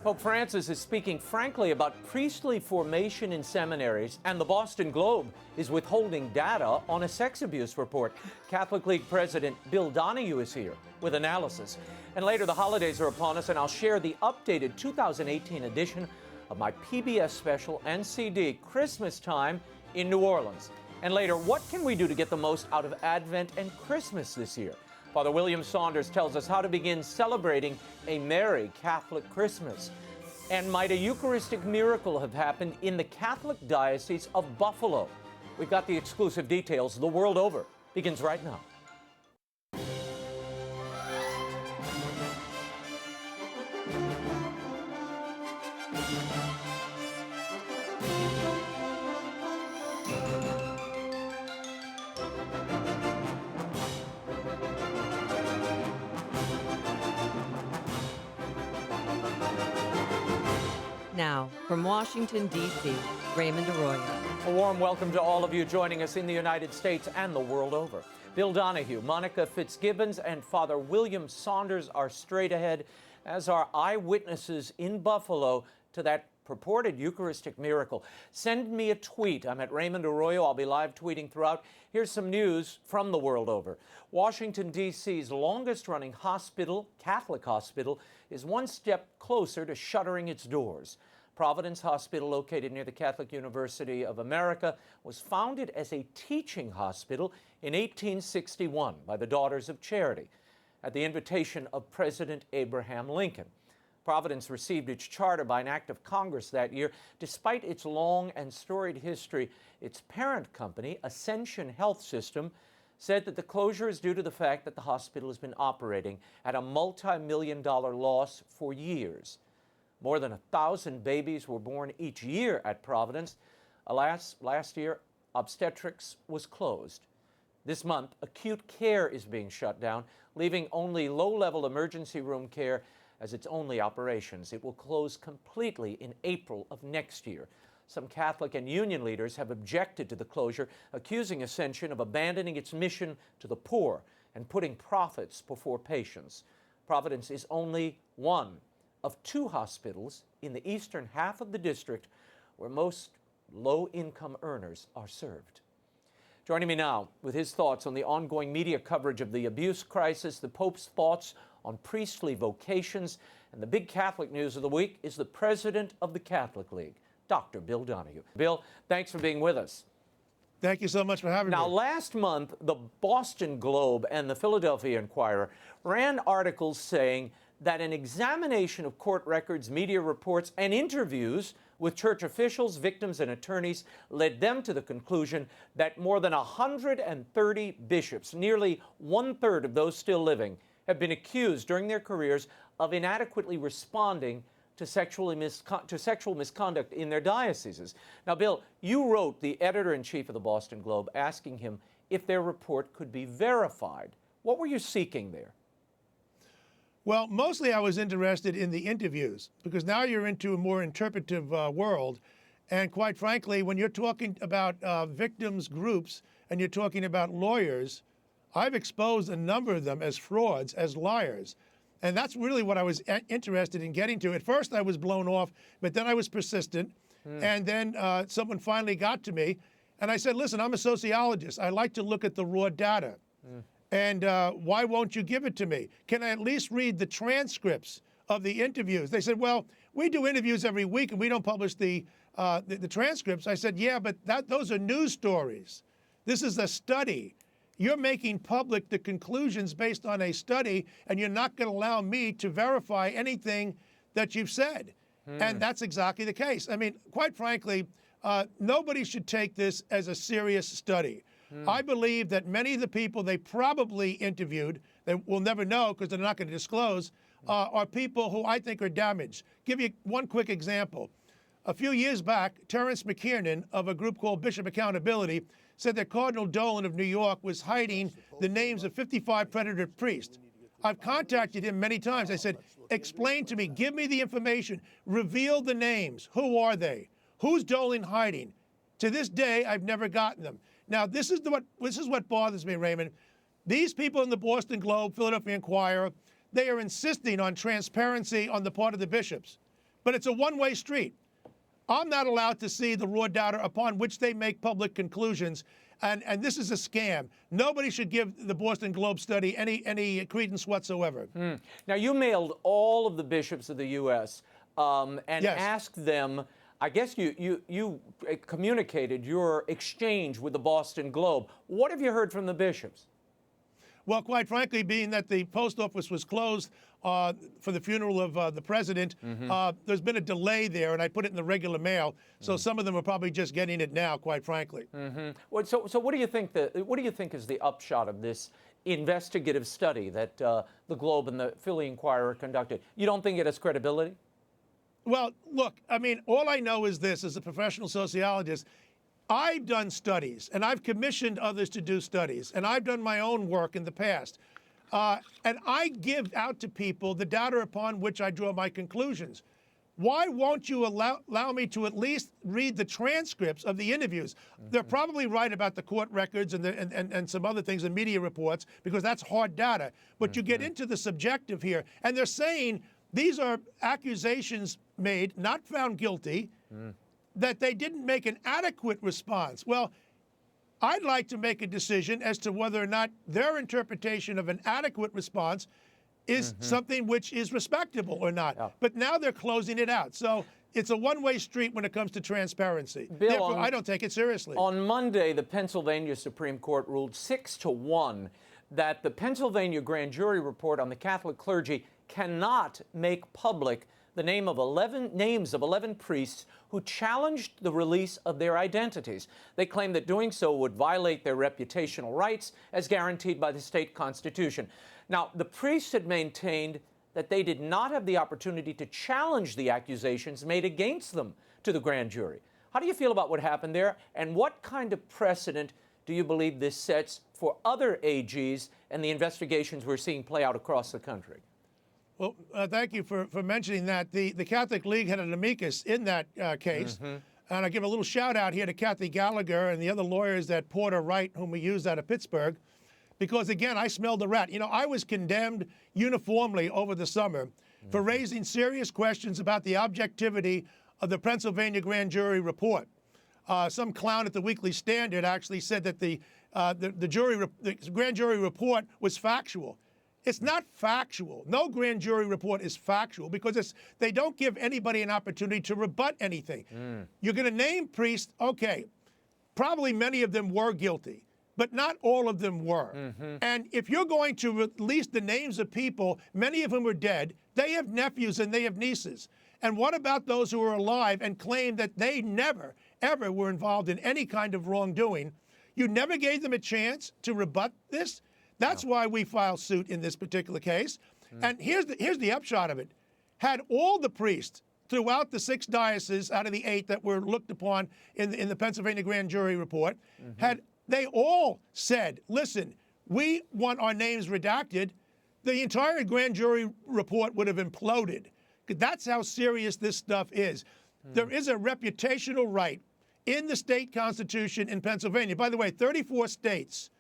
Pope Francis is speaking frankly about priestly formation in seminaries, and the Boston Globe is withholding data on a sex abuse report. Catholic League President Bill Donohue is here with analysis. And later, the holidays are upon us, and I'll share the updated 2018 edition of my PBS special and CD Christmastime in New Orleans. And later, what can we do to get the most out of Advent and Christmas this year? Father William Saunders tells us how to begin celebrating a merry Catholic Christmas. And might a Eucharistic miracle have happened in the Catholic Diocese of Buffalo? We've got the exclusive details. The World Over begins right now. Now, from Washington, D.C., Raymond Arroyo. A warm welcome to all of you joining us in the United States and the world over. Bill Donohue, Monica Fitzgibbons, and Father William Saunders are straight ahead, as are eyewitnesses in Buffalo to that purported Eucharistic miracle. Send me a tweet. I'm at Raymond Arroyo. I'll be live tweeting throughout. Here's some news from the world over. Washington, D.C.'s longest-running hospital, Catholic hospital, is one step closer to shuttering its doors. Providence Hospital, located near the Catholic University of America, was founded as a teaching hospital in 1861 by the Daughters of Charity at the invitation of President Abraham Lincoln. Providence received its charter by an act of Congress that year. Despite its long and storied history, its parent company, Ascension Health System, said that the closure is due to the fact that the hospital has been operating at a multi-million-dollar loss for years. More than 1,000 babies were born each year at Providence. Alas, last year, obstetrics was closed. This month, acute care is being shut down, leaving only low-level emergency room care as its only operations. It will close completely in April of next year. Some Catholic and union leaders have objected to the closure, accusing Ascension of abandoning its mission to the poor and putting profits before patients. Providence is only one of two hospitals in the eastern half of the district where most low-income earners are served. Joining me now with his thoughts on the ongoing media coverage of the abuse crisis, the Pope's thoughts on priestly vocations, and the big Catholic news of the week is the president of the Catholic League, Dr. Bill Donohue. Bill, thanks for being with us. Thank you so much for having me. Now, last month, the Boston Globe and the Philadelphia Inquirer ran articles saying that an examination of court records, media reports, and interviews with church officials, victims, and attorneys led them to the conclusion that more than 130 bishops, nearly one-third of those still living, have been accused during their careers of inadequately responding to sexual misconduct in their dioceses. Now, Bill, you wrote the editor-in-chief of the Boston Globe asking him if their report could be verified. What were you seeking there? Well, mostly I was interested in the interviews, because now you're into a more interpretive world. And quite frankly, when you're talking about victims groups and you're talking about lawyers, I've exposed a number of them as frauds, as liars. And that's really what I was interested in getting to. At first, I was blown off, but then I was persistent. And then someone finally got to me. And I said, listen, I'm a sociologist. I like to look at the raw data. And why won't you give it to me? Can I at least read the transcripts of the interviews? They said, well, we do interviews every week and we don't publish the transcripts. I said, yeah, but those are news stories. This is a study. You're making public the conclusions based on a study, and you're not going to allow me to verify anything that you've said. And that's exactly the case. I mean, quite frankly, nobody should take this as a serious study. I believe that many of the people they probably interviewed, they will never know because they're not going to disclose, are people who I think are damaged. Give you one quick example. A few years back, Terrence McKiernan of a group called Bishop Accountability said that Cardinal Dolan of New York was hiding the names of 55 predator priests. I've contacted him many times. I said, explain to me, give me the information, reveal the names. Who are they? Who's Dolan hiding? To this day, I've never gotten them. Now, this is what bothers me, Raymond. These people in the Boston Globe, Philadelphia Inquirer, they are insisting on transparency on the part of the bishops. But it's a one-way street. I'm not allowed to see the raw data upon which they make public conclusions, and this is a scam. Nobody should give the Boston Globe study any credence whatsoever. Now, you mailed all of the bishops of the U.S. And Yes. asked them, I guess you communicated your exchange with the Boston Globe. What have you heard from the bishops? Well, quite frankly, being that the post office was closed for the funeral of the president, there's been a delay there, and I put it in the regular mail. So some of them are probably just getting it now, quite frankly. Well, so what do you think is the upshot of this investigative study that the Globe and the Philly Inquirer conducted? You don't think it has credibility? Well, look, I mean, all I know is this, as a professional sociologist, I've done studies, and I've commissioned others to do studies, and I've done my own work in the past. And I give out to people the data upon which I draw my conclusions. Why won't you allow me to at least read the transcripts of the interviews? They're probably right about the court records and some other things, and media reports, because that's hard data. But you get into the subjective here, and they're saying these are accusations made, not found guilty, that they didn't make an adequate response. Well, I'd like to make a decision as to whether or not their interpretation of an adequate response is something which is respectable or not. Yeah. But now they're closing it out. So it's a one-way street when it comes to transparency. Bill, Therefore, I don't take it seriously. On Monday, the Pennsylvania Supreme Court ruled 6-1 that the Pennsylvania grand jury report on the Catholic clergy cannot make public the names of 11 priests who challenged the release of their identities. They claim that doing so would violate their reputational rights as guaranteed by the state constitution. Now, the priests had maintained that they did not have the opportunity to challenge the accusations made against them to the grand jury. How do you feel about what happened there, and what kind of precedent do you believe this sets for other AGs and the investigations we're seeing play out across the country? Well, thank you for mentioning that. The Catholic League had an amicus in that case. And I give a little shout out here to Kathy Gallagher and the other lawyers at Porter Wright, whom we used out of Pittsburgh, because, again, I smelled the rat. You know, I was condemned uniformly over the summer for raising serious questions about the objectivity of the Pennsylvania grand jury report. Some clown at the Weekly Standard actually said that the grand jury report was factual. It's not factual. No grand jury report is factual because they don't give anybody an opportunity to rebut anything. You're going to name priests, okay, probably many of them were guilty, but not all of them were. And if you're going to release the names of people, many of whom are dead, they have nephews and they have nieces. And what about those who are alive and claim that they never, ever were involved in any kind of wrongdoing? You never gave them a chance to rebut this? That's why we filed suit in this particular case. And here's the upshot of it. Had all the priests throughout the 6 dioceses out of the 8 that were looked upon in the Pennsylvania grand jury report, had they all said, listen, we want our names redacted, the entire grand jury report would have imploded. That's how serious this stuff is. There is a reputational right in the state constitution in Pennsylvania. By the way, 34 states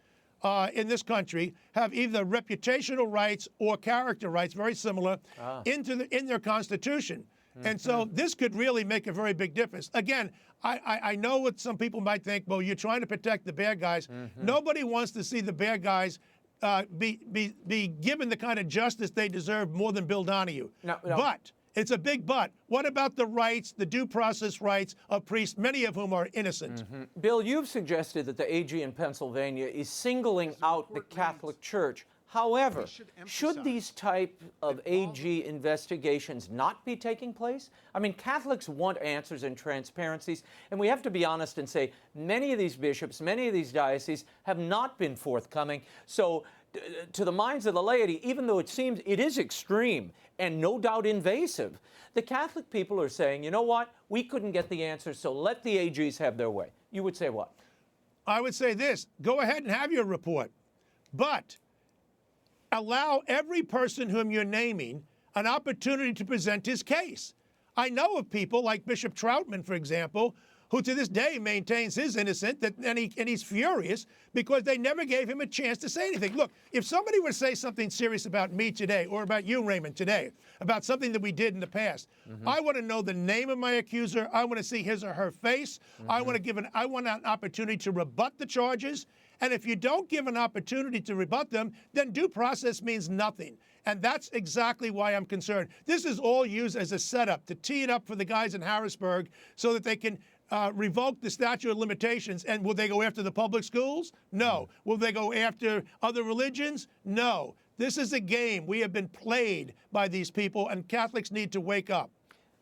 in this country have either reputational rights or character rights, very similar, in their constitution. And so this could really make a very big difference. Again, I know what some people might think, well, you're trying to protect the bad guys. Nobody wants to see the bad guys be given the kind of justice they deserve more than Bill Donohue. No. But it's a big but. What about the rights, the due process rights of priests, many of whom are innocent? Bill, you've suggested that the AG in Pennsylvania is singling out the Catholic Church. However, should these type of AG investigations not be taking place? I mean, Catholics want answers and transparencies, and we have to be honest and say many of these bishops, many of these dioceses have not been forthcoming. So to the minds of the laity, even though it seems it is extreme and no doubt invasive, the Catholic people are saying, you know what, we couldn't get the answers, so let the AGs have their way. You would say what? I would say this, go ahead and have your report, but allow every person whom you're naming an opportunity to present his case. I know of people like Bishop Troutman, for example, who to this day maintains his innocence, and he's furious because they never gave him a chance to say anything. Look, if somebody were to say something serious about me today, or about you, Raymond, today, about something that we did in the past, I want to know the name of my accuser. I want to see his or her face. I want an opportunity to rebut the charges. And if you don't give an opportunity to rebut them, then due process means nothing. And that's exactly why I'm concerned. This is all used as a setup to tee it up for the guys in Harrisburg so that they can revoke the statute of limitations. And will they go after the public schools? No. Will they go after other religions? No. This is a game. We have been played by these people, and Catholics need to wake up.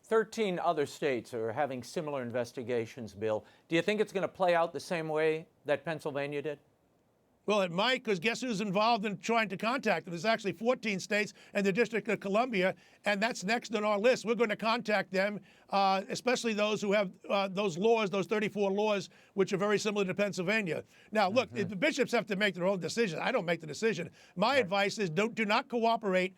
13 other states are having similar investigations, Bill. Do you think it's going to play out the same way that Pennsylvania did? Well, it might, because guess who's involved in trying to contact them? There's actually 14 states and the District of Columbia, and that's next on our list. We're going to contact them, especially those who have those laws, those 34 laws, which are very similar to Pennsylvania. Now, look, the bishops have to make their own decision. I don't make the decision. My advice is do not cooperate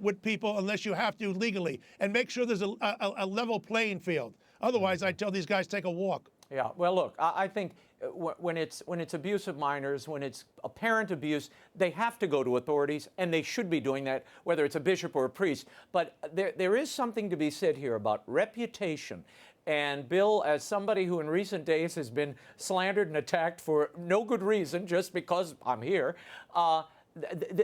with people unless you have to legally, and make sure there's a level playing field. Otherwise, I tell these guys, take a walk. Yeah, well, look, I think when it's abuse of minors, when it's apparent abuse, they have to go to authorities, and they should be doing that, whether it's a bishop or a priest. But there is something to be said here about reputation. And Bill, as somebody who in recent days has been slandered and attacked for no good reason, just because I'm here,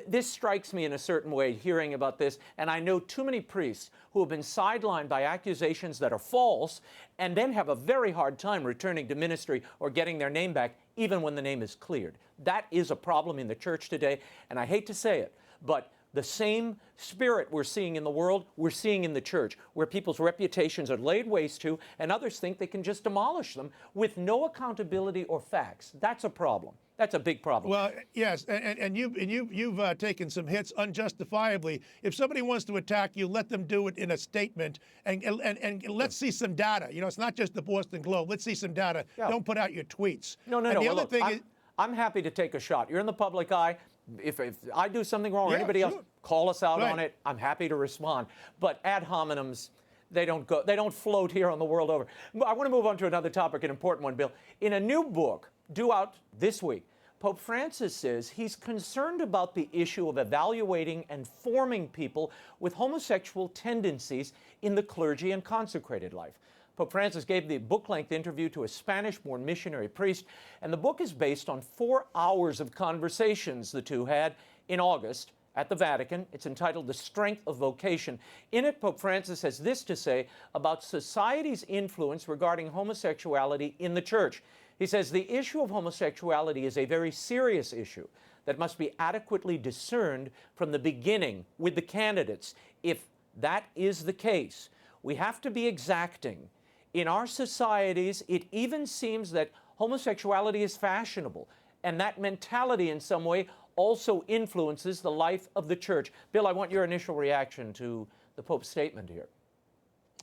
this strikes me in a certain way, hearing about this, and I know too many priests who have been sidelined by accusations that are false and then have a very hard time returning to ministry or getting their name back, even when the name is cleared. That is a problem in the church today, and I hate to say it, but the same spirit we're seeing in the world, we're seeing in the church, where people's reputations are laid waste to, and others think they can just demolish them with no accountability or facts. That's a problem. That's a big problem. Well, yes, and you've taken some hits unjustifiably. If somebody wants to attack you, let them do it in a statement, and let's see some data. You know, it's not just the Boston Globe. Let's see some data. Yeah. Don't put out your tweets. No. And the well, other look, thing is, I'm happy to take a shot. You're in the public eye. If I do something wrong, or anybody else, call us out on it. I'm happy to respond. But ad hominems, they don't float here on the world over. I want to move on to another topic, an important one, Bill. In a new book due out this week, Pope Francis says he's concerned about the issue of evaluating and forming people with homosexual tendencies in the clergy and consecrated life. Pope Francis gave the book-length interview to a Spanish-born missionary priest, and the book is based on 4 hours of conversations the two had in August at the Vatican. It's entitled The Strength of Vocation. In it, Pope Francis has this to say about society's influence regarding homosexuality in the church. He says the issue of homosexuality is a very serious issue that must be adequately discerned from the beginning with the candidates. If that is the case, we have to be exacting. In our societies, it even seems that homosexuality is fashionable, and that mentality in some way also influences the life of the church. Bill, I want your initial reaction to the Pope's statement here.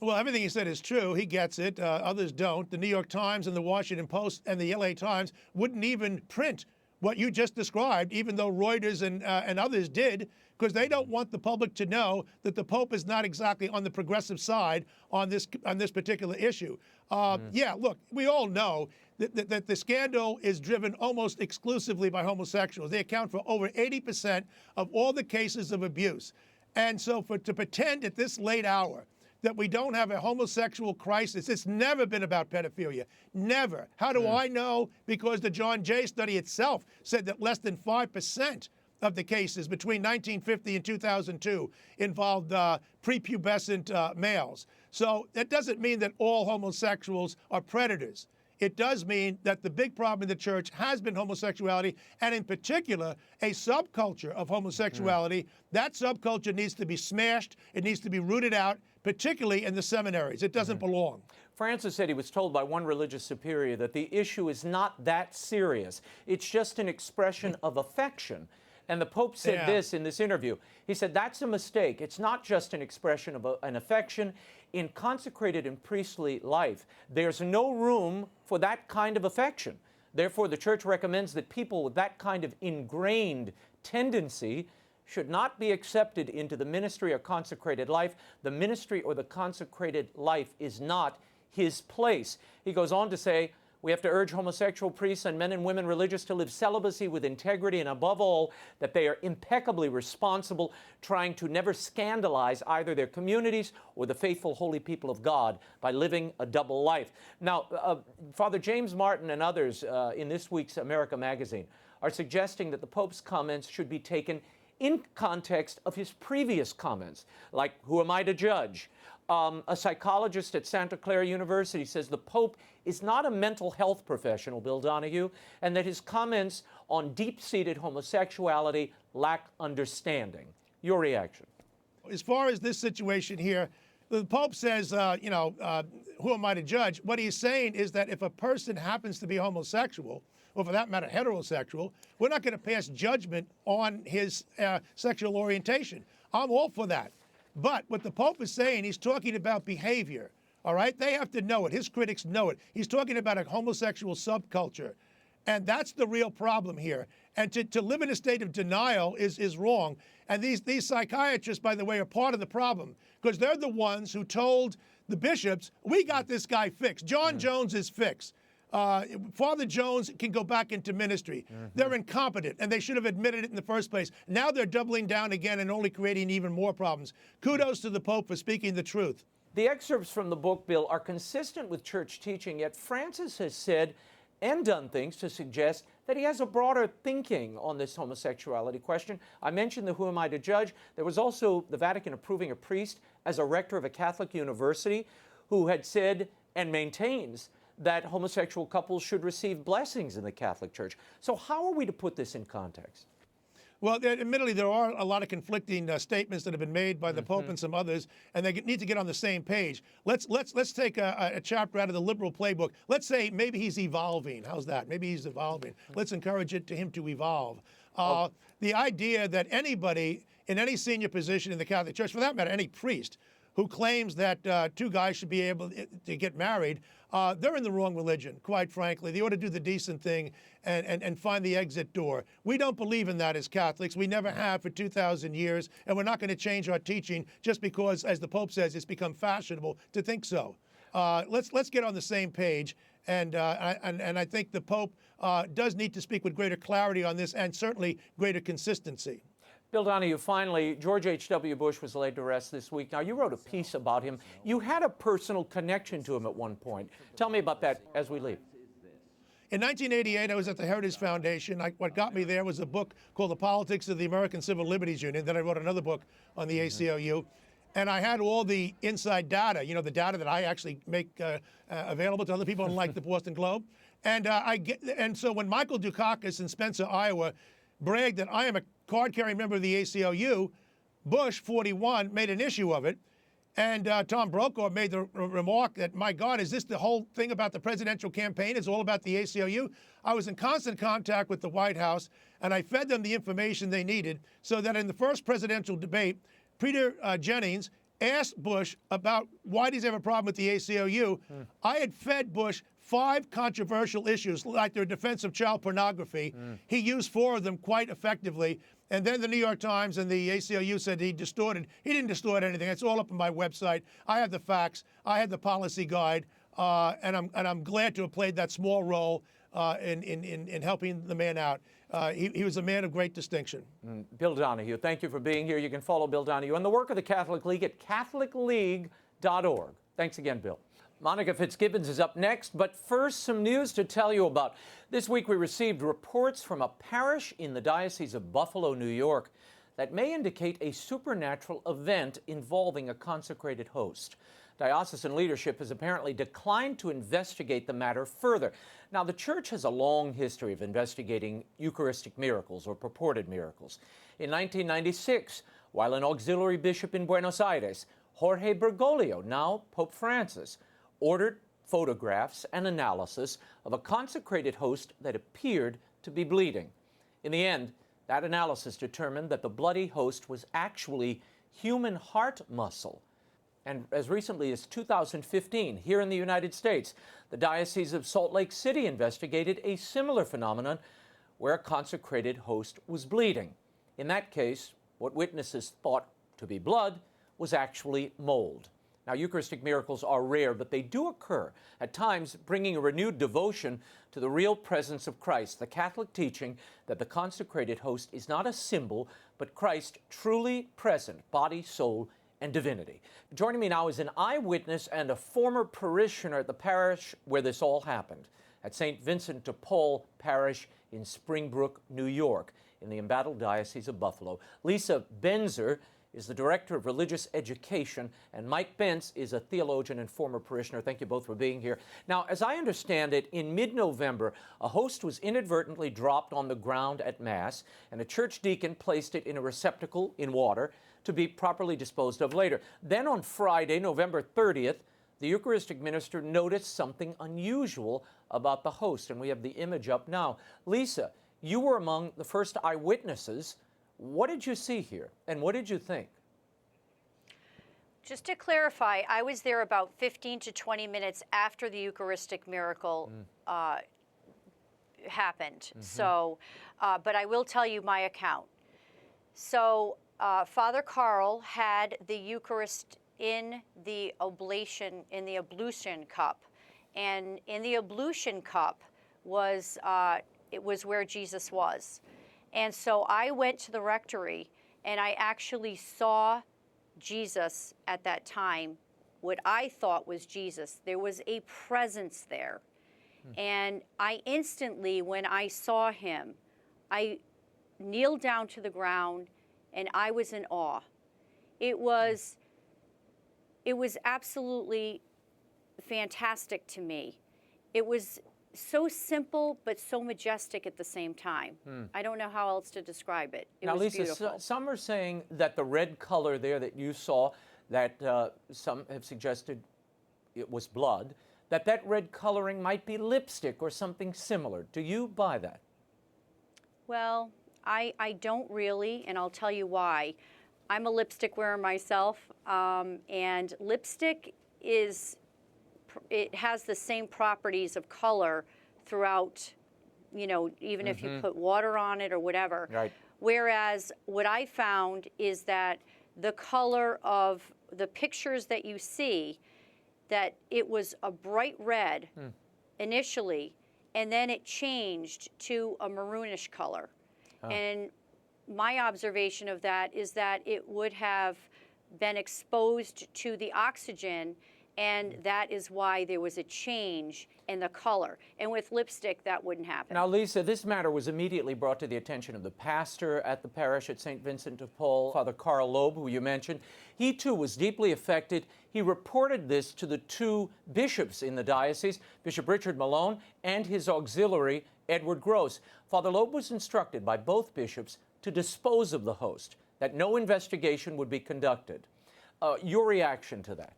Well, everything he said is true. He gets it. Others don't. The New York Times and the Washington Post and the LA Times wouldn't even print what you just described, even though Reuters and others did, because they don't want the public to know that the Pope is not exactly on the progressive side on this particular issue. Yeah, look, we all know that the scandal is driven almost exclusively by homosexuals. They account for over 80% of all the cases of abuse. And so to pretend at this late hour that we don't have a homosexual crisis, it's never been about pedophilia. Never. How do I know? Because the John Jay study itself said that less than 5% of the cases between 1950 and 2002 involved prepubescent males. So that doesn't mean that all homosexuals are predators. It does mean that the big problem in the church has been homosexuality, and in particular, a subculture of homosexuality. That subculture needs to be smashed. It needs to be rooted out, particularly in the seminaries. It doesn't belong. Francis said he was told by one religious superior that the issue is not that serious. It's just an expression of affection. And the Pope said this in this interview. He said, that's a mistake. It's not just an expression of an affection. In consecrated and priestly life, there's no room for that kind of affection. Therefore, the Church recommends that people with that kind of ingrained tendency should not be accepted into the ministry or consecrated life. The ministry or the consecrated life is not his place. He goes on to say, we have to urge homosexual priests and men and women religious to live celibacy with integrity, and above all, that they are impeccably responsible, trying to never scandalize either their communities or the faithful holy people of God by living a double life. Now, Father James Martin and others in this week's America magazine are suggesting that the Pope's comments should be taken in context of his previous comments, like, who am I to judge? A psychologist at Santa Clara University says the Pope is not a mental health professional, Bill Donohue, and that his comments on deep-seated homosexuality lack understanding. Your reaction? As far as this situation here, the Pope says, who am I to judge? What he's saying is that if a person happens to be homosexual, or for that matter, heterosexual, we're not going to pass judgment on his sexual orientation. I'm all for that. But what the Pope is saying, he's talking about behavior, all right? They have to know it. His critics know it. He's talking about a homosexual subculture. And that's the real problem here. And to live in a state of denial is wrong. And these psychiatrists, by the way, are part of the problem, because they're the ones who told the bishops, we got this guy fixed. John Jones is fixed. Father Jones can go back into ministry. They're incompetent, and they should have admitted it in the first place. Now they're doubling down again and only creating even more problems. Kudos to the Pope for speaking the truth. The excerpts from the book, Bill, are consistent with church teaching, yet Francis has said and done things to suggest that he has a broader thinking on this homosexuality question. I mentioned the who am I to judge. There was also the Vatican approving a priest as a rector of a Catholic university who had said and maintains that homosexual couples should receive blessings in the Catholic Church. So how are we to put this in context? Well, admittedly, there are a lot of conflicting statements that have been made by the Pope and some others, and they need to get on the same page. Let's take a chapter out of the liberal playbook. Let's say maybe he's evolving. How's that? Maybe he's evolving. Let's encourage him to evolve. The idea that anybody in any senior position in the Catholic Church, for that matter, any priest, who claims that two guys should be able to get married, they're in the wrong religion, quite frankly. They ought to do the decent thing and find the exit door. We don't believe in that as Catholics. We never have for 2,000 years, and we're not going to change our teaching just because, as the Pope says, it's become fashionable to think so. Let's get on the same page, and I think the Pope does need to speak with greater clarity on this and certainly greater consistency. Bill Donohue, finally, George H.W. Bush was laid to rest this week. Now, you wrote a piece about him. You had a personal connection to him at one point. Tell me about that as we leave. In 1988, I was at the Heritage Foundation. What got me there was a book called The Politics of the American Civil Liberties Union. Then I wrote another book on the ACLU. And I had all the inside data, the data that I actually make available to other people, unlike the Boston Globe. And so when Michael Dukakis in Spencer, Iowa, bragged that I am a card-carrying member of the ACLU, Bush, 41, made an issue of it. And Tom Brokaw made the remark that, my God, is this the whole thing about the presidential campaign? It's all about the ACLU? I was in constant contact with the White House, and I fed them the information they needed so that in the first presidential debate, Peter Jennings asked Bush about why does he have a problem with the ACLU. I had fed Bush 5 controversial issues, like their defense of child pornography. He used 4 of them quite effectively. And then the New York Times and the ACLU said he distorted. He didn't distort anything. It's all up on my website. I have the facts. I have the policy guide. And I'm glad to have played that small role in helping the man out. He was a man of great distinction. Bill Donohue, thank you for being here. You can follow Bill Donohue and the work of the Catholic League at catholicleague.org. Thanks again, Bill. Monica Fitzgibbons is up next, but first, some news to tell you about. This week, we received reports from a parish in the Diocese of Buffalo, New York, that may indicate a supernatural event involving a consecrated host. Diocesan leadership has apparently declined to investigate the matter further. Now, the Church has a long history of investigating Eucharistic miracles or purported miracles. In 1996, while an auxiliary bishop in Buenos Aires, Jorge Bergoglio, now Pope Francis, ordered photographs and analysis of a consecrated host that appeared to be bleeding. In the end, that analysis determined that the bloody host was actually human heart muscle. And as recently as 2015, here in the United States, the Diocese of Salt Lake City investigated a similar phenomenon where a consecrated host was bleeding. In that case, what witnesses thought to be blood was actually mold. Now, Eucharistic miracles are rare, but they do occur, at times bringing a renewed devotion to the real presence of Christ, the Catholic teaching that the consecrated host is not a symbol, but Christ truly present, body, soul, and divinity. Joining me now is an eyewitness and a former parishioner at the parish where this all happened, at St. Vincent de Paul Parish in Springbrook, New York, in the embattled Diocese of Buffalo. Lisa Benzer is the Director of Religious Education, and Mike Bentz is a theologian and former parishioner. Thank you both for being here. Now, as I understand it, in mid-November, a host was inadvertently dropped on the ground at Mass, and a church deacon placed it in a receptacle in water to be properly disposed of later. Then on Friday, November 30th, the Eucharistic minister noticed something unusual about the host, and we have the image up now. Lisa, you were among the first eyewitnesses. What did you see here, and what did you think? Just to clarify, I was there about 15 to 20 minutes after the Eucharistic miracle happened. So, but I will tell you my account. So, Father Carl had the Eucharist in the ablution cup, and in the ablution cup was it was where Jesus was. And so I went to the rectory, and I actually saw Jesus at that time, what I thought was Jesus. There was a presence there. And I instantly, when I saw him, I kneeled down to the ground, and I was in awe. It was absolutely fantastic to me. It was so simple, but so majestic at the same time. I don't know how else to describe it. It now, was Lisa, beautiful. some are saying that the red color there that you saw, that some have suggested it was blood, that red coloring might be lipstick or something similar. Do you buy that? Well, I don't really, and I'll tell you why. I'm a lipstick wearer myself, and lipstick it has the same properties of color throughout, you know, even if you put water on it or whatever. Right. Whereas what I found is that the color of the pictures that you see, that it was a bright red initially, and then it changed to a maroonish color. And my observation of that is that it would have been exposed to the oxygen, and that is why there was a change in the color. And with lipstick, that wouldn't happen. Now, Lisa, this matter was immediately brought to the attention of the pastor at the parish at St. Vincent de Paul, Father Carl Loeb, who you mentioned. He, too, was deeply affected. He reported this to the two bishops in the diocese, Bishop Richard Malone and his auxiliary, Edward Gross. Father Loeb was instructed by both bishops to dispose of the host, that no investigation would be conducted. Your reaction to that?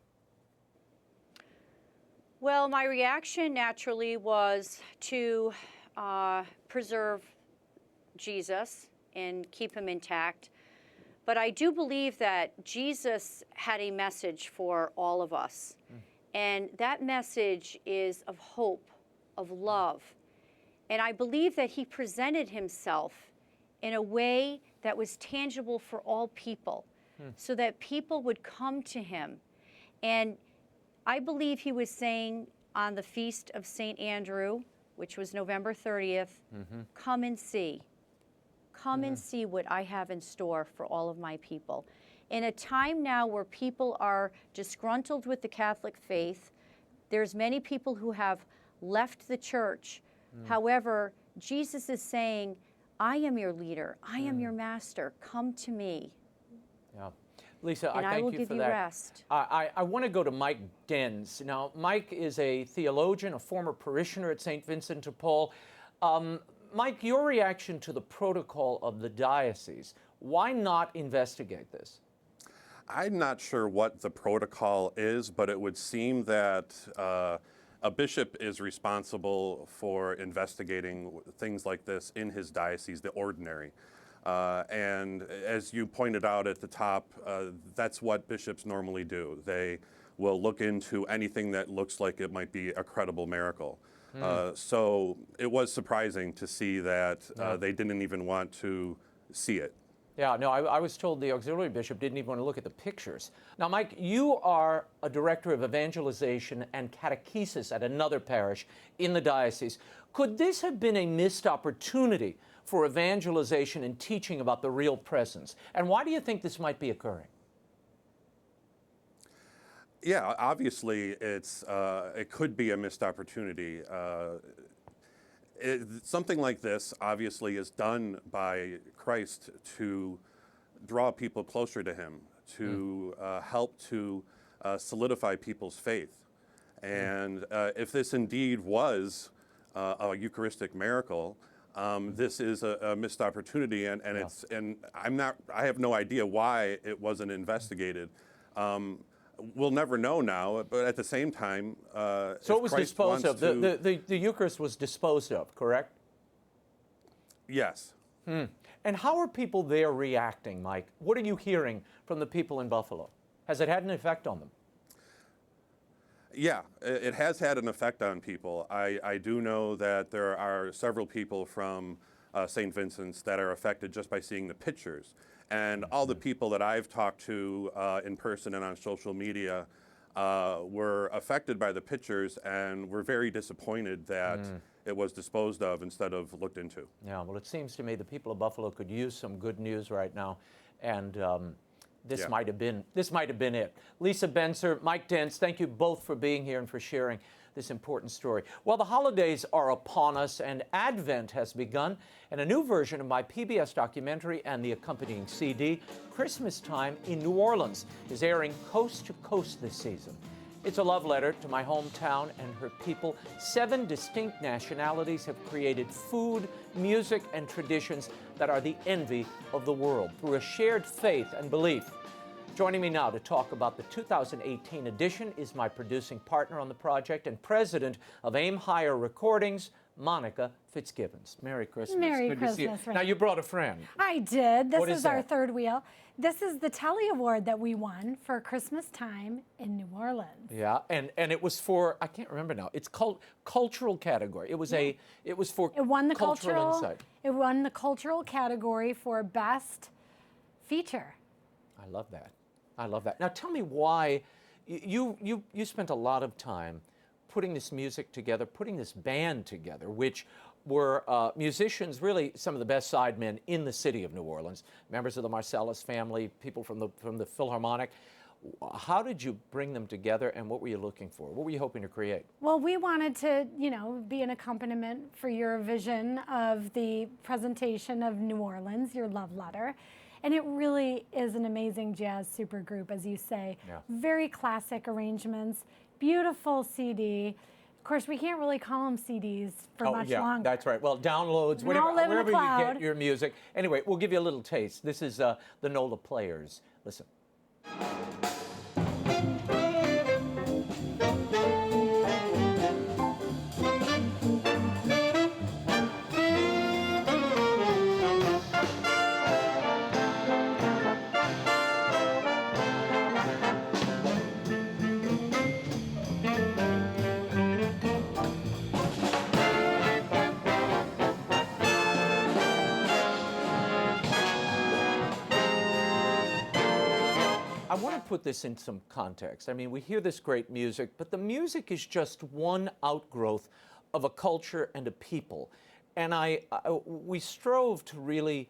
Well, my reaction naturally was to preserve Jesus and keep him intact. But I do believe that Jesus had a message for all of us. And that message is of hope, of love. And I believe that he presented himself in a way that was tangible for all people, so that people would come to him. And I believe he was saying on the feast of St. Andrew, which was November 30th, come and see. Come and see what I have in store for all of my people. In a time now where people are disgruntled with the Catholic faith, there's many people who have left the church. However, Jesus is saying, I am your leader. I am your master. Come to me. Yeah. Lisa, And I I thank will you give for you that. rest. I want to go to Mike Denz. Now, Mike is a theologian, a former parishioner at St. Vincent de Paul. Mike, your reaction to the protocol of the diocese, why not investigate this? I'm not sure what the protocol is, but it would seem that a bishop is responsible for investigating things like this in his diocese, the ordinary. And as you pointed out at the top, that's what bishops normally do. They will look into anything that looks like it might be a credible miracle. So it was surprising to see that they didn't even want to see it. Yeah, no, I was told the auxiliary bishop didn't even want to look at the pictures. Now, Mike, you are a director of evangelization and catechesis at another parish in the diocese. Could this have been a missed opportunity for evangelization and teaching about the real presence? And why do you think this might be occurring? Yeah, obviously, it could be a missed opportunity. Something like this obviously is done by Christ to draw people closer to Him, to help to solidify people's faith. And if this indeed was a Eucharistic miracle, this is a missed opportunity, and I have no idea why it wasn't investigated. We'll never know now, but at the same time, so it was disposed of. The Eucharist was disposed of, correct? Yes. And how are people there reacting, Mike? What are you hearing from the people in Buffalo? Has it had an effect on them? Yeah, it has had an effect on people. I do know that there are several people from St. Vincent's that are affected just by seeing the pictures. And all the people that I've talked to in person and on social media were affected by the pictures and were very disappointed that it was disposed of instead of looked into. Yeah, well, it seems to me the people of Buffalo could use some good news right now, and this might have been it. Lisa Benser, Mike Dents, thank you both for being here and for sharing this important story. Well, the holidays are upon us, and Advent has begun, and a new version of my PBS documentary and the accompanying CD, Christmastime in New Orleans, is airing coast to coast this season. It's a love letter to my hometown and her people. 7 distinct nationalities have created food, music, and traditions that are the envy of the world through a shared faith and belief. Joining me now to talk about the 2018 edition is my producing partner on the project and president of Aim Higher Recordings, Monica Fitzgibbons. Merry Christmas. Merry Good Christmas, to see you. Raymond. Now, you brought a friend. I did. This What is is our that? third wheel. This is the Telly Award that we won for Christmastime in New Orleans. Yeah, and it was for, I can't remember now, it's called cultural category. It was for It won the cultural insight. It won the cultural category for best feature. I love that. I love that. Now tell me why you spent a lot of time putting this music together, putting this band together, which were musicians, really some of the best sidemen in the city of New Orleans, members of the Marcellus family, people from the Philharmonic. How did you bring them together, and what were you looking for? What were you hoping to create? Well, we wanted to, be an accompaniment for your vision of the presentation of New Orleans, your love letter. And it really is an amazing jazz supergroup, as you say. Yeah. Very classic arrangements, beautiful CD. Of course, we can't really call them CDs for much longer. That's right. Well, downloads, We all live in the wherever you cloud. get your music. Anyway, we'll give you a little taste. This is the NOLA Players. Listen. I want to put this in some context. I mean, we hear this great music, but the music is just one outgrowth of a culture and a people. And we strove to really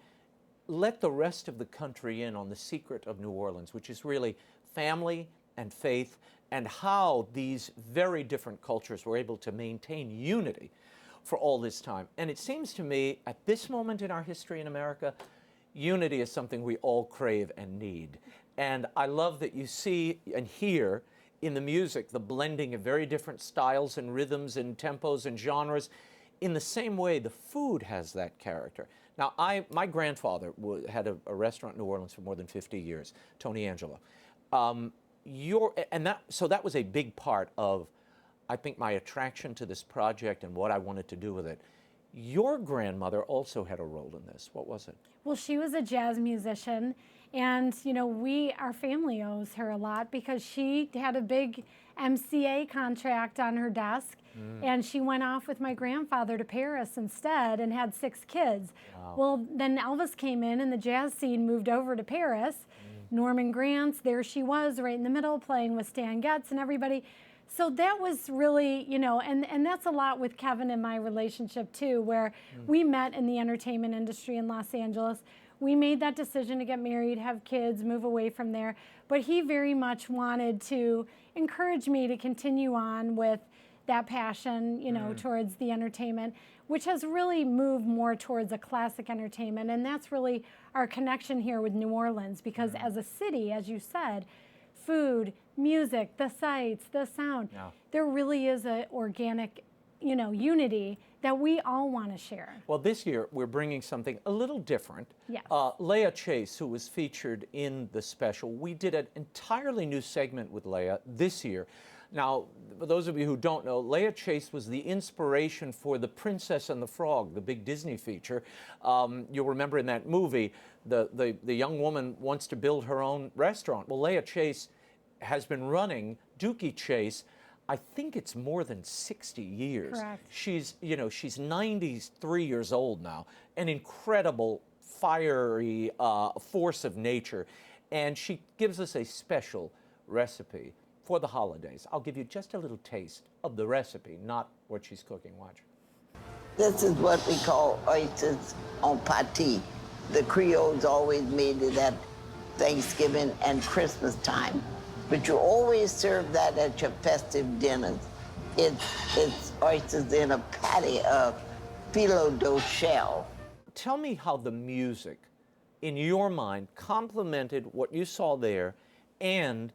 let the rest of the country in on the secret of New Orleans, which is really family and faith, and how these very different cultures were able to maintain unity for all this time. And it seems to me, at this moment in our history in America, unity is something we all crave and need. And I love that you see and hear in the music the blending of very different styles and rhythms and tempos and genres. In the same way, the food has that character. Now, my grandfather had a restaurant in New Orleans for more than 50 years, Tony Angelo. So that was a big part of, I think, my attraction to this project and what I wanted to do with it. Your grandmother also had a role in this. What was it? Well, she was a jazz musician, And, you know, our family owes her a lot because she had a big MCA contract on her desk, and she went off with my grandfather to Paris instead and had 6 kids. Wow. Well, then Elvis came in and the jazz scene moved over to Paris. Norman Granz, there she was right in the middle playing with Stan Getz and everybody. So that was really, you know, and that's a lot with Kevin and my relationship too, where we met in the entertainment industry in Los Angeles. We made that decision to get married, have kids, move away from there. But he very much wanted to encourage me to continue on with that passion, you know, towards the entertainment, which has really moved more towards a classic entertainment. And that's really our connection here with New Orleans, because as a city, as you said, food, music, the sights, the sound, there really is an organic, you know, unity that we all want to share. Well, this year we're bringing something a little different. Yes. Leah Chase, who was featured in the special, we did an entirely new segment with Leah this year. Now, for those of you who don't know, Leah Chase was the inspiration for The Princess and the Frog, the big Disney feature. You'll remember in that movie, the young woman wants to build her own restaurant. Well, Leah Chase has been running Dookie Chase, I think it's more than 60 years. Correct. She's, you know, she's 93 years old now, an incredible, fiery force of nature. And she gives us a special recipe for the holidays. I'll give you just a little taste of the recipe, not what she's cooking. Watch. This is what we call oysters en pâté. The Creoles always made it at Thanksgiving and Christmas time. But you always serve that at your festive dinners. It's oysters in a patty of filet d'eau shell. Tell me how the music, in your mind, complemented what you saw there, and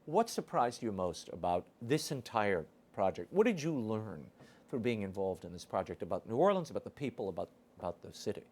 what surprised you most about this entire project? What did you learn through being involved in this project about New Orleans, about the people, about the city?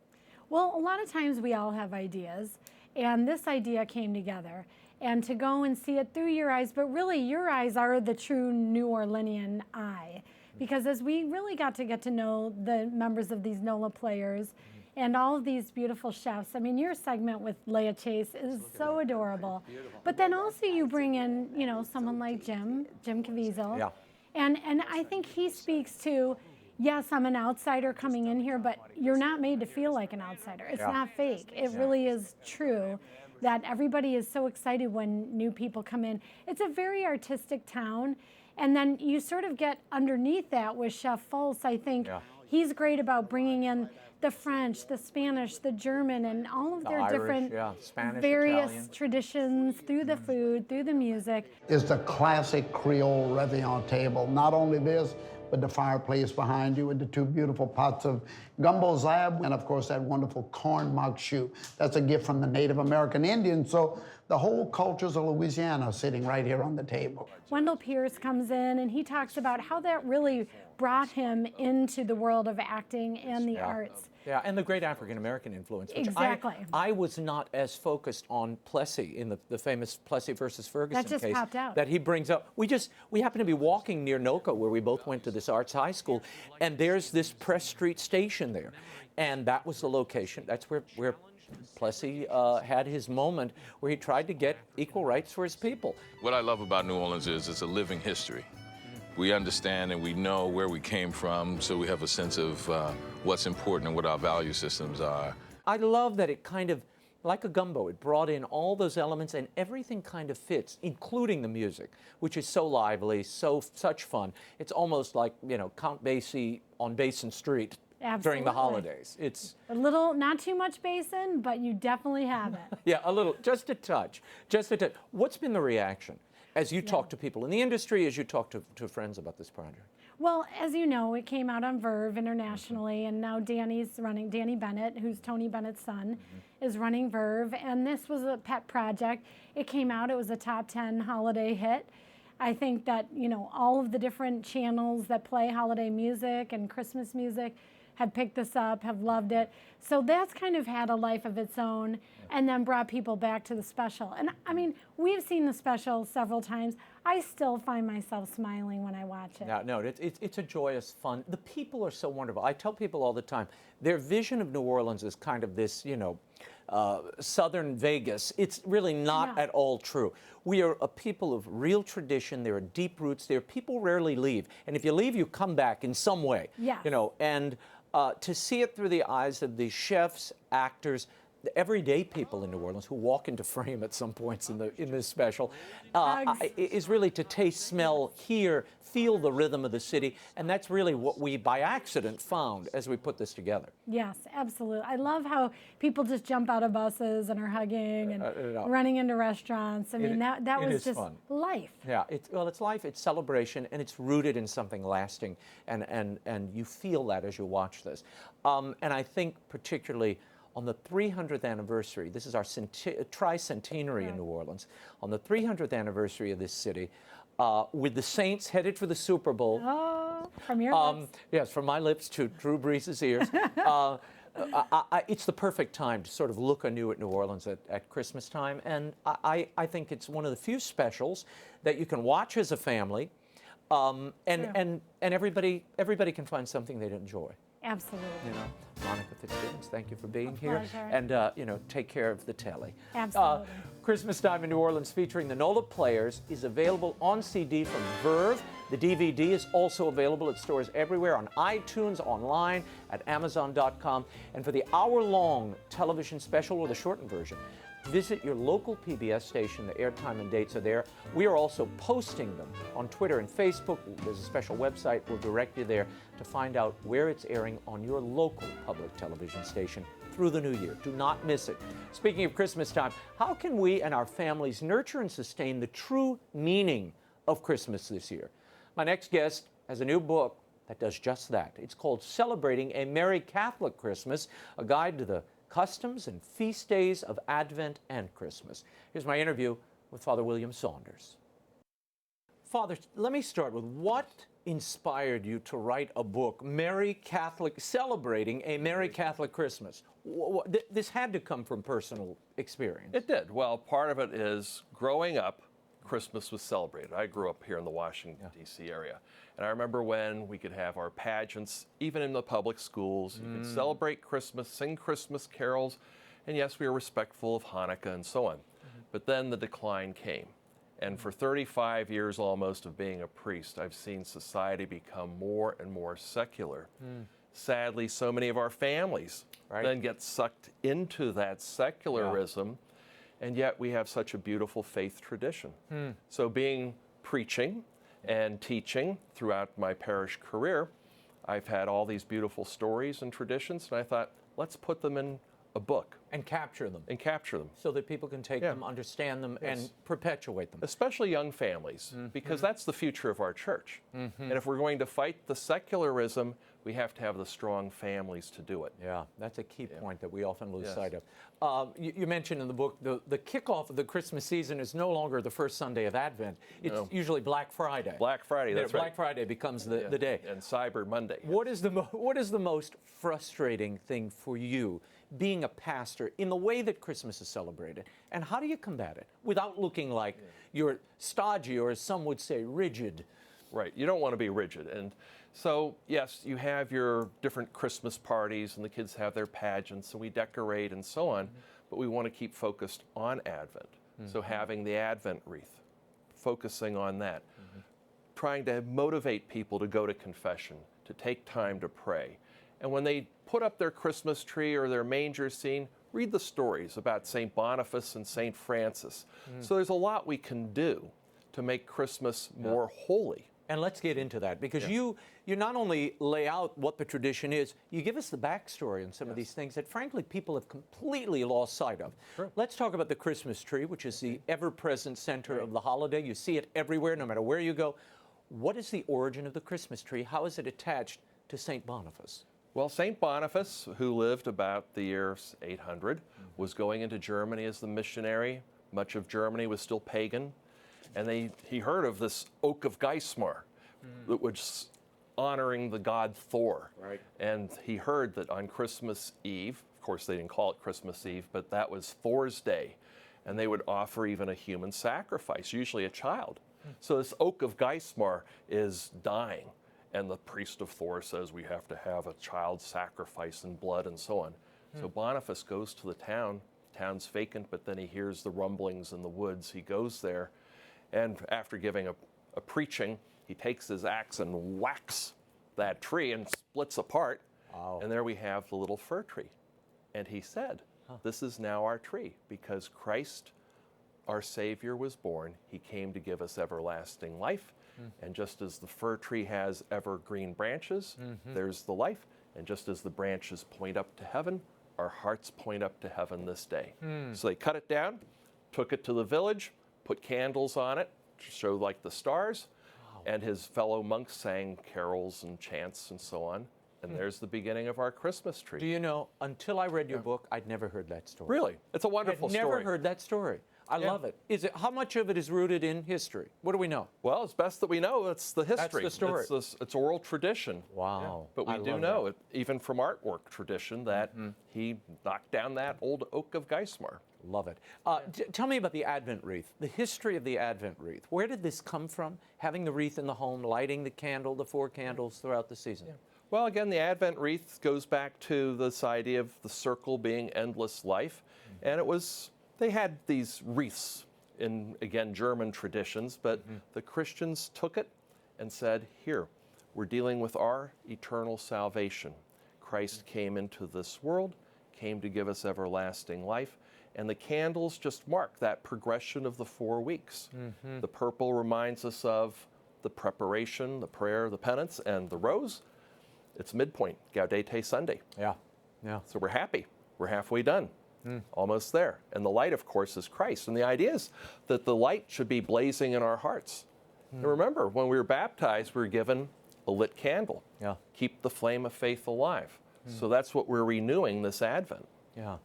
Well, a lot of times we all have ideas, and this idea came together. And to go and see it through your eyes, but really your eyes are the true New Orleanian eye. Because as we really got to know the members of these NOLA players and all of these beautiful chefs, I mean, your segment with Leah Chase is so adorable. But then also you bring in, you know, someone like Jim Caviezel. Yeah. And I think he speaks to, yes, I'm an outsider coming in here, but you're not made to feel like an outsider. It's not fake. It really is true that everybody is so excited when new people come in. It's a very artistic town. And then you sort of get underneath that with Chef Fultz. I think he's great about bringing in the French, the Spanish, the German, and all of their Irish, different Spanish, various Italian. traditions through the food, through the music. It's the classic Creole Réveillon table. Not only this, but the fireplace behind you with the 2 beautiful pots of gumbo zab, and of course that wonderful corn makshu. That's a gift from the Native American Indians. So the whole cultures of Louisiana are sitting right here on the table. Wendell Pierce comes in and he talks about how that really brought him into the world of acting and the arts. Yeah, and the great African-American influence. Which Exactly. I was not as focused on Plessy in the famous Plessy versus Ferguson That just case popped out. that he brings up. We happen to be walking near Noka, where we both went to this arts high school, and there's this Press Street station there. And that was the location. That's where Plessy had his moment where he tried to get equal rights for his people. What I love about New Orleans is it's a living history. We understand and we know where we came from, so we have a sense of what's important and what our value systems are. I love that it kind of, like a gumbo, it brought in all those elements and everything kind of fits, including the music, which is so lively, such fun. It's almost like, you know, Count Basie on Basin Street during the Absolutely. holidays. It's A little, not too much basin, but you definitely have it. yeah, a little, just a touch, just a touch. What's been the reaction as you talk to people in the industry, as you talk to friends about this project? Well, as you know, it came out on Verve internationally, and now Danny Bennett, who's Tony Bennett's son, is running Verve, and this was a pet project. It came out, it was a top 10 holiday hit. I think that, you know, all of the different channels that play holiday music and Christmas music have picked this up, have loved it. So that's kind of had a life of its own and then brought people back to the special. And I mean, we've seen the special several times. I still find myself smiling when I watch it. No, it's a joyous fun. The people are so wonderful. I tell people all the time, their vision of New Orleans is kind of this, you know, southern Vegas. It's really not at all true. We are a people of real tradition. There are deep roots there. People rarely leave. And if you leave, you come back in some way. Yes. You know, and to see it through the eyes of the chefs, actors, the everyday people in New Orleans who walk into frame at some points in this special, is really to taste, smell, hear, feel the rhythm of the city, and that's really what we, by accident, found as we put this together. Yes, absolutely. I love how people just jump out of buses and are hugging and running into restaurants. I mean, that was just fun. Life. Yeah, it's life, it's celebration, and it's rooted in something lasting, and you feel that as you watch this. And I think particularly on the 300th anniversary, this is our tricentenary in New Orleans, on the 300th anniversary of this city, with the Saints headed for the Super Bowl. Oh, from your lips. Yes, from my lips to Drew Brees' ears. It's the perfect time to sort of look anew at New Orleans at Christmas time, and I think it's one of the few specials that you can watch as a family, and everybody can find something they'd enjoy. Absolutely. You know, Monica Fitzgibbons, thank you for being here. Pleasure. And, you know, take care of the telly. Absolutely. Christmastime in New Orleans featuring the NOLA Players is available on CD from Verve. The DVD is also available at stores everywhere, on iTunes, online, at Amazon.com. And for the hour-long television special or the shortened version, visit your local PBS station. The airtime and dates are there. We are also posting them on Twitter and Facebook. There's a special website. We'll direct you there to find out where it's airing on your local public television station through the new year. Do not miss it. Speaking of Christmas time, how can we and our families nurture and sustain the true meaning of Christmas this year? My next guest has a new book that does just that. It's called Celebrating a Merry Catholic Christmas, a guide to the customs and feast days of Advent and Christmas. Here's my interview with Father William Saunders. Father, let me start with what inspired you to write a book, Celebrating a Merry Catholic Christmas? This had to come from personal experience. It did. Well, part of it is growing up, Christmas was celebrated. I grew up here in the Washington, D.C. area. And I remember when we could have our pageants, even in the public schools. You could celebrate Christmas, sing Christmas carols, and yes, we were respectful of Hanukkah and so on. But then the decline came. And for 35 years almost of being a priest, I've seen society become more and more secular. Sadly, so many of our families then get sucked into that secularism, and yet we have such a beautiful faith tradition. So preaching and teaching throughout my parish career, I've had all these beautiful stories and traditions, and I thought, let's put them in a book. And capture them. So that people can take them, understand them, and perpetuate them. Especially young families, because that's the future of our church. And if we're going to fight the secularism, we have to have the strong families to do it. Yeah, that's a key point that we often lose sight of. You mentioned in the book the kickoff of the Christmas season is no longer the first Sunday of Advent. It's usually Black Friday. Black Friday, that's right. Black Friday becomes the day. And Cyber Monday. What is the most frustrating thing for you being a pastor in the way that Christmas is celebrated? And how do you combat it without looking like you're stodgy or, as some would say, rigid? Right, you don't want to be rigid. And so, yes, you have your different Christmas parties and the kids have their pageants and we decorate and so on, but we want to keep focused on Advent. So having the Advent wreath, focusing on that, trying to motivate people to go to confession, to take time to pray. And when they put up their Christmas tree or their manger scene, read the stories about St. Boniface and St. Francis. So there's a lot we can do to make Christmas more holy. And let's get into that, because you not only lay out what the tradition is, you give us the backstory on some of these things that, frankly, people have completely lost sight of. Let's talk about the Christmas tree, which is the ever-present center of the holiday. You see it everywhere, no matter where you go. What is the origin of the Christmas tree? How is it attached to St. Boniface? Well, St. Boniface, who lived about the year 800, was going into Germany as the missionary. Much of Germany was still pagan. And he heard of this Oak of Geismar, that was honoring the god Thor. And he heard that on Christmas Eve, of course they didn't call it Christmas Eve, but that was Thor's day. And they would offer even a human sacrifice, usually a child. So this Oak of Geismar is dying. And the priest of Thor says we have to have a child sacrifice and blood and so on. So Boniface goes to the town town's vacant, but then he hears the rumblings in the woods. He goes there, and after giving a preaching, he takes his axe and whacks that tree and splits apart. Wow. And there we have the little fir tree. And he said, this is now our tree, because Christ, our Savior, was born. He came to give us everlasting life. And just as the fir tree has evergreen branches, there's the life. And just as the branches point up to heaven, our hearts point up to heaven this day. So they cut it down, took it to the village, put candles on it to show like the stars, and his fellow monks sang carols and chants and so on. And there's the beginning of our Christmas tree. Do you know, until I read your book, I'd never heard that story. Really? It's a wonderful I'd story. never heard that story. I love it. How much of it is rooted in history? What do we know? Well, as best that we know, it's the history. That's the story. It's oral tradition. Wow. But we do know, even from artwork tradition, that he knocked down that old oak of Geismar. Love it. Tell me about the Advent wreath, the history of the Advent wreath. Where did this come from? Having the wreath in the home, lighting the candle, the 4 candles throughout the season. Well, again, the Advent wreath goes back to this idea of the circle being endless life. And they had these wreaths in, again, German traditions, but the Christians took it and said, here, we're dealing with our eternal salvation. Christ came into this world, came to give us everlasting life, and the candles just mark that progression of the 4 weeks. The purple reminds us of the preparation, the prayer, the penance, and the rose, it's midpoint, Gaudete Sunday. Yeah. So we're happy. We're halfway done. Almost there. And the light, of course, is Christ. And the idea is that the light should be blazing in our hearts. And remember, when we were baptized, we were given a lit candle. Keep the flame of faith alive. So that's what we're renewing this Advent. Yeah.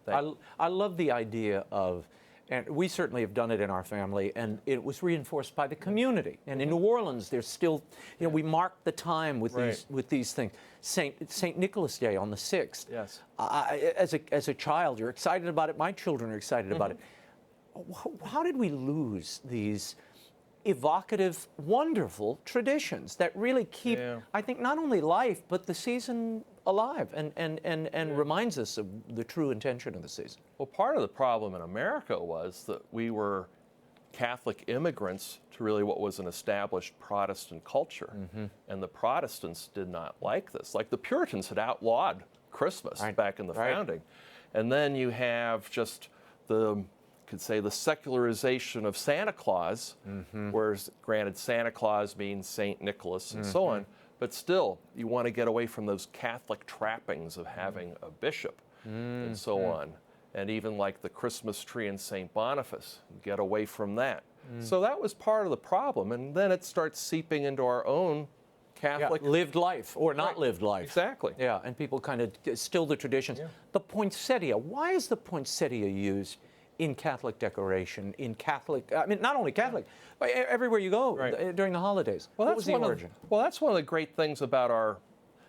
I love the idea of, and we certainly have done it in our family, and it was reinforced by the community. And in New Orleans, there's still, we mark the time with these things. Saint Nicholas Day on the 6th. Yes. As a child, you're excited about it. My children are excited about it. How did we lose these evocative, wonderful traditions that really keep, I think, not only life, but the season alive and reminds us of the true intention of the season? Well, part of the problem in America was that we were Catholic immigrants to really what was an established Protestant culture. And the Protestants did not like this. Like the Puritans had outlawed Christmas back in the founding. And then you have just the secularization of Santa Claus, whereas granted Santa Claus means Saint Nicholas and so on, but still you want to get away from those Catholic trappings of having a bishop and so on. And even like the Christmas tree in St. Boniface, get away from that. So that was part of the problem. And then it starts seeping into our own Catholic lived life or not lived life. Exactly. Yeah, and people kind of still the traditions. The poinsettia, why is the poinsettia used in Catholic decoration, in Catholic, I mean, not only Catholic, but everywhere you go during the holidays? Well, what was the origin? That's one of the great things about our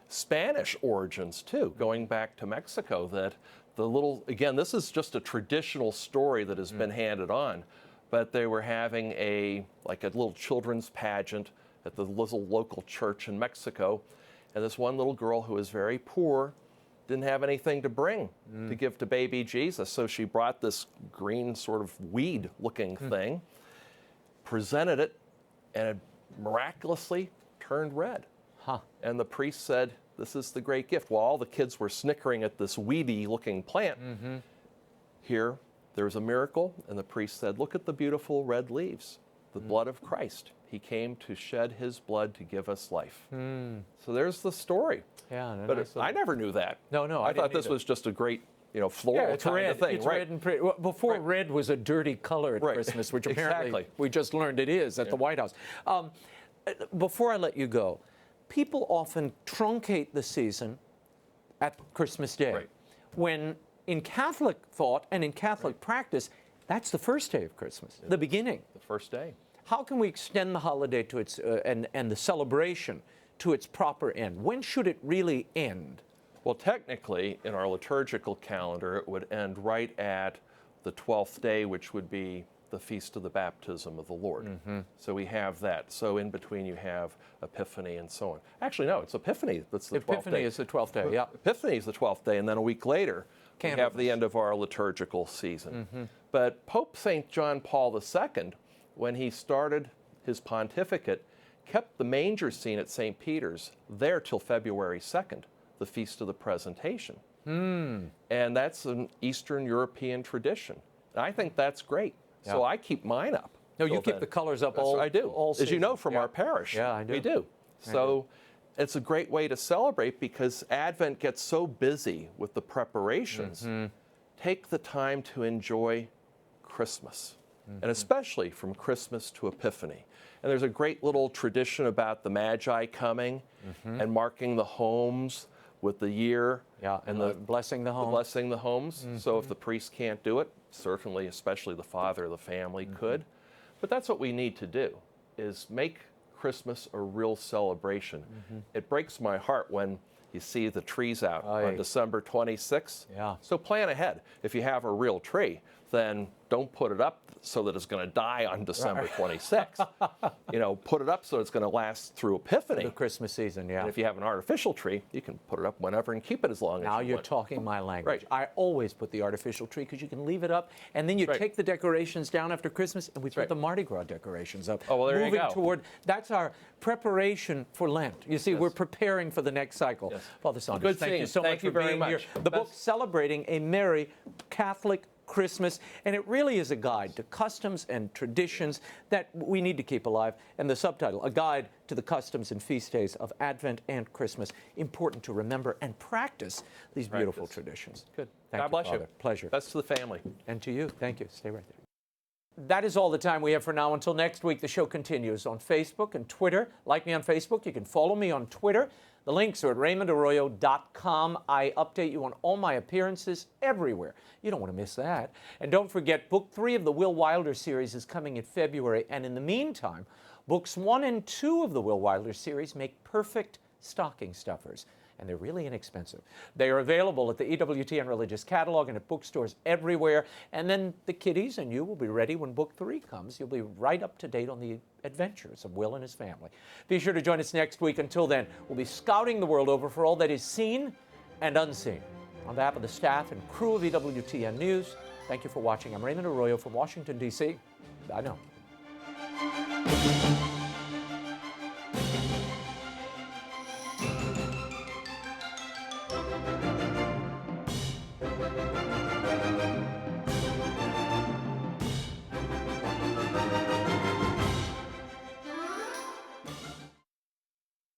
Spanish origins, too, going back to Mexico, that the little, again, this is just a traditional story that has been handed on, but they were having a little children's pageant at the little local church in Mexico, and this one little girl who was very poor didn't have anything to bring to give to baby Jesus, so she brought this green sort of weed-looking thing, presented it, and it miraculously turned red. And the priest said, "This is the great gift." While all the kids were snickering at this weedy-looking plant, here there was a miracle, and the priest said, "Look at the beautiful red leaves, the blood of Christ. He came to shed his blood to give us life." So there's the story. Yeah, but I never knew that. No, I thought this was just a great, floral kind of thing. It's red and pretty. Well, before red was a dirty color at Christmas, which apparently we just learned it is at the White House. Before I let you go, people often truncate the season at Christmas Day, when in Catholic thought and in Catholic practice, that's the first day of Christmas, the beginning. The first day. How can we extend the holiday to its and the celebration to its proper end? When should it really end? Well, technically, in our liturgical calendar, it would end right at the 12th day, which would be the Feast of the Baptism of the Lord. So we have that. So in between you have Epiphany and so on. Actually, no, it's Epiphany that's the 12th day. Epiphany is the 12th day, yeah. Epiphany is the 12th day, and then a week later, we have the end of our liturgical season. Mm-hmm. But Pope St. John Paul II, when he started his pontificate, kept the manger scene at St. Peter's there till February 2nd, the Feast of the Presentation. And that's an Eastern European tradition. And I think that's great. Yeah. So I keep mine up. No, you till keep then. the colors up That's all what I do. all As you know season. from Yeah. our parish. Yeah, I do. We do. So it's a great way to celebrate because Advent gets so busy with the preparations. Take the time to enjoy Christmas, and especially from Christmas to Epiphany. And there's a great little tradition about the Magi coming and marking the homes with the year. Yeah, and the blessing the home. Blessing the homes. So if the priest can't do it, certainly, especially the father of the family could. But that's what we need to do, is make Christmas a real celebration. It breaks my heart when you see the trees out on December 26th. Yeah. So plan ahead. If you have a real tree, then don't put it up so that it's going to die on December 26th. You know, put it up so it's going to last through Epiphany. The Christmas season, yeah. And if you have an artificial tree, you can put it up whenever and keep it as long as you Now want. you're talking my language. Right. I always put the artificial tree because you can leave it up, and then you take the decorations down after Christmas, and we put the Mardi Gras decorations up. Oh, well, there you Moving go. toward, that's our preparation for Lent. You see, we're preparing for the next cycle. Yes. Father Saunders, Good thank you seeing. so Thank much you for very being here. much. The book celebrating a merry Catholic Christmas, and it really is a guide to customs and traditions that we need to keep alive. And the subtitle, A Guide to the Customs and Feast Days of Advent and Christmas. Important to remember and practice these beautiful traditions. Good. Thank God you, bless Father. you. Pleasure. Best to the family. And to you. Thank you. Stay right there. That is all the time we have for now. Until next week, the show continues on Facebook and Twitter. Like me on Facebook. You can follow me on Twitter. The links are at raymondarroyo.com. I update you on all my appearances everywhere. You don't want to miss that. And don't forget, Book 3 of the Will Wilder series is coming in February. And in the meantime, Books 1 and 2 of the Will Wilder series make perfect stocking stuffers. And they're really inexpensive. They are available at the EWTN Religious Catalog and at bookstores everywhere. And then the kiddies and you will be ready when Book 3 comes. You'll be right up to date on the adventures of Will and his family. Be sure to join us next week. Until then, we'll be scouting the world over for all that is seen and unseen. On behalf of the staff and crew of EWTN News, thank you for watching. I'm Raymond Arroyo from Washington, D.C. I know.